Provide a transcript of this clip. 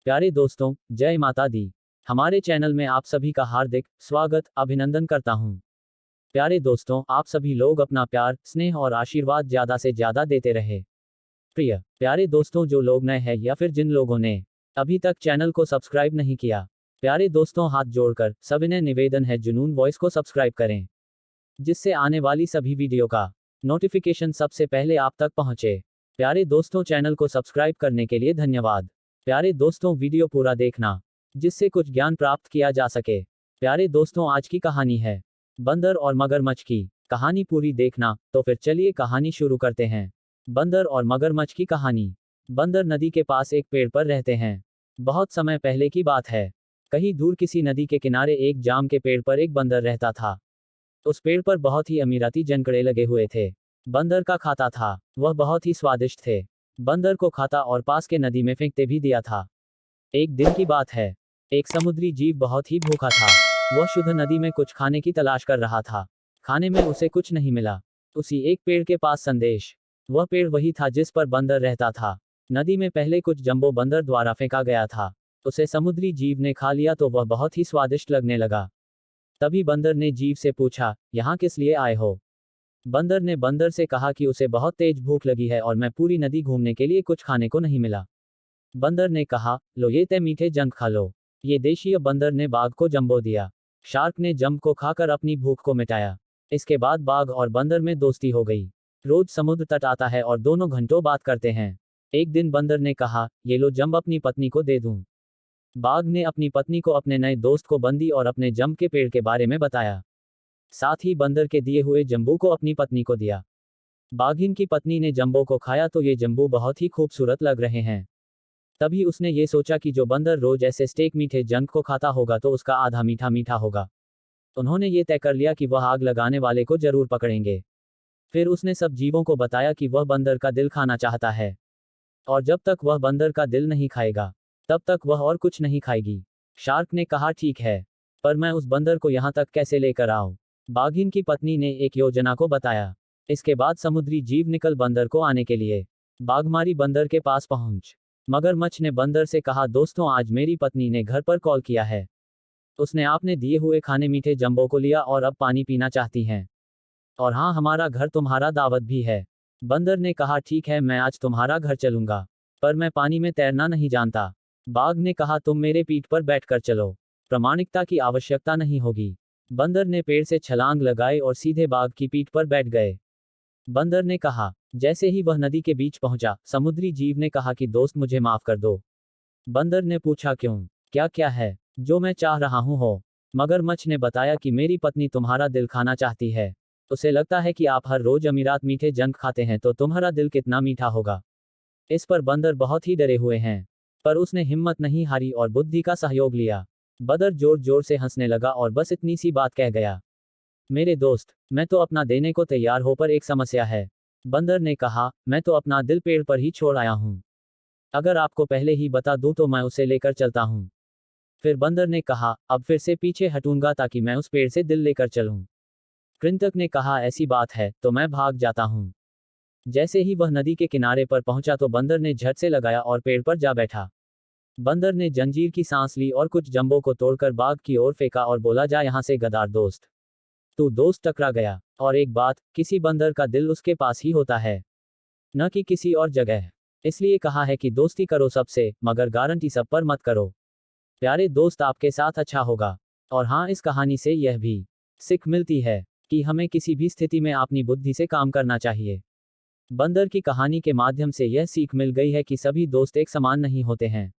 प्यारे दोस्तों, जय माता दी। हमारे चैनल में आप सभी का हार्दिक स्वागत अभिनंदन करता हूं। प्यारे दोस्तों, आप सभी लोग अपना प्यार, स्नेह और आशीर्वाद ज़्यादा से ज़्यादा देते रहे। प्यारे दोस्तों, जो लोग नए हैं या फिर जिन लोगों ने अभी तक चैनल को सब्सक्राइब नहीं किया, प्यारे दोस्तों हाथ जोड़कर सविनय निवेदन है जुनून वॉइस को सब्सक्राइब करें, जिससे आने वाली सभी वीडियो का नोटिफिकेशन सबसे पहले आप तक पहुंचे। प्यारे दोस्तों, चैनल को सब्सक्राइब करने के लिए धन्यवाद। प्यारे दोस्तों, वीडियो पूरा देखना, जिससे कुछ ज्ञान प्राप्त किया जा सके। प्यारे दोस्तों, आज की कहानी है बंदर और मगरमच्छ की। कहानी पूरी देखना, तो फिर चलिए कहानी शुरू करते हैं। बंदर और मगरमच्छ की कहानी। बंदर नदी के पास एक पेड़ पर रहते हैं। बहुत समय पहले की बात है। कहीं दूर किसी नदी के किनारे एक जाम के पेड़ पर एक बंदर रहता था। उस पेड़ पर बहुत ही अमीराती जनकड़े लगे हुए थे। बंदर का खाता था, वह बहुत ही स्वादिष्ट थे। बंदर को खाता और पास के नदी में फेंकते भी दिया था। एक दिन की बात है। एक समुद्री जीव बहुत ही भूखा था। वह शुद्ध नदी में कुछ खाने की तलाश कर रहा था। खाने में उसे कुछ नहीं मिला। उसी एक पेड़ के पास संदेश। वह पेड़ वही था जिस पर बंदर रहता था। नदी में पहले कुछ जंबो बंदर द्वारा फेंका गया था। उसे समुद्री जीव ने खा लिया तो वह बहुत ही स्वादिष्ट लगने लगा। तभी बंदर ने जीव से पूछा, यहाँ किस लिए आए हो? बंदर ने बंदर से कहा कि उसे बहुत तेज भूख लगी है और मैं पूरी नदी घूमने के लिए कुछ खाने को नहीं मिला। बंदर ने कहा, लो ये ते मीठे जंक खा लो। ये देशीय बंदर ने बाघ को जंबो दिया। शार्क ने जंब को खाकर अपनी भूख को मिटाया। इसके बाद बाघ और बंदर में दोस्ती हो गई। रोज समुद्र तट आता है और दोनों घंटों बात करते हैं। एक दिन बंदर ने कहा, ये लो जंब अपनी पत्नी को दे दूं। बाघ ने अपनी पत्नी को अपने नए दोस्त को बंदी और अपने जंब के पेड़ के बारे में बताया। साथ ही बंदर के दिए हुए जंबू को अपनी पत्नी को दिया। बाघिन की पत्नी ने जंबो को खाया तो ये जंबू बहुत ही खूबसूरत लग रहे हैं। तभी उसने ये सोचा कि जो बंदर रोज ऐसे स्टेक मीठे जंक को खाता होगा तो उसका आधा मीठा मीठा होगा। उन्होंने ये तय कर लिया कि वह आग लगाने वाले को जरूर पकड़ेंगे। फिर उसने सब जीवों को बताया कि वह बंदर का दिल खाना चाहता है, और जब तक वह बंदर का दिल नहीं खाएगा तब तक वह और कुछ नहीं खाएगी। शार्क ने कहा, ठीक है, पर मैं उस बंदर को यहाँ तक कैसे लेकर आऊं? बाघिन की पत्नी ने एक योजना को बताया। इसके बाद समुद्री जीव निकल बंदर को आने के लिए। बाघमारी बंदर के पास पहुंच। मगरमच्छ ने बंदर से कहा, दोस्तों आज मेरी पत्नी ने घर पर कॉल किया है। उसने आपने दिए हुए खाने मीठे जंबो को लिया और अब पानी पीना चाहती हैं। और हाँ, हमारा घर तुम्हारा दावत भी है। बंदर ने कहा, ठीक है, मैं आज तुम्हारा घर चलूंगा, पर मैं पानी में तैरना नहीं जानता। बाघ ने कहा, तुम मेरे पीठ पर बैठकर चलो, प्रामाणिकता की आवश्यकता नहीं होगी। बंदर ने पेड़ से छलांग लगाई और सीधे बाघ की पीठ पर बैठ गए। बंदर ने कहा, जैसे ही वह नदी के बीच पहुंचा, समुद्री जीव ने कहा कि दोस्त मुझे माफ कर दो। बंदर ने पूछा, क्यों? क्या क्या है जो मैं चाह रहा हूं हो? मगरमच्छ ने बताया कि मेरी पत्नी तुम्हारा दिल खाना चाहती है। उसे लगता है कि आप हर रोज अमीरात मीठे जंक खाते हैं तो तुम्हारा दिल कितना मीठा होगा। इस पर बंदर बहुत ही डरे हुए हैं, पर उसने हिम्मत नहीं हारी और बुद्धि का सहयोग लिया। बंदर जोर जोर से हंसने लगा और बस इतनी सी बात कह गया, मेरे दोस्त, मैं तो अपना देने को तैयार हो पर एक समस्या है। बंदर ने कहा, मैं तो अपना दिल पेड़ पर ही छोड़ आया हूं। अगर आपको पहले ही बता दूं तो मैं उसे लेकर चलता हूं। फिर बंदर ने कहा, अब फिर से पीछे हटूंगा ताकि मैं उस पेड़ से दिल लेकर चलूं। कृंतक ने कहा, ऐसी बात है तो मैं भाग जाता हूं। जैसे ही वह नदी के किनारे पर पहुंचा तो बंदर ने झट से लगाया और पेड़ पर जा बैठा। बंदर ने जंजीर की सांस ली और कुछ जंबों को तोड़कर बाघ की ओर फेंका और बोला, जा यहां से गद्दार दोस्त। तू दोस्त टकरा गया। और एक बात, किसी बंदर का दिल उसके पास ही होता है, न कि किसी और जगह। इसलिए कहा है कि दोस्ती करो सबसे, मगर गारंटी सब पर मत करो। प्यारे दोस्त, आपके साथ अच्छा होगा। और हाँ, इस कहानी से यह भी सीख मिलती है कि हमें किसी भी स्थिति में अपनी बुद्धि से काम करना चाहिए। बंदर की कहानी के माध्यम से यह सीख मिल गई है कि सभी दोस्त एक समान नहीं होते हैं।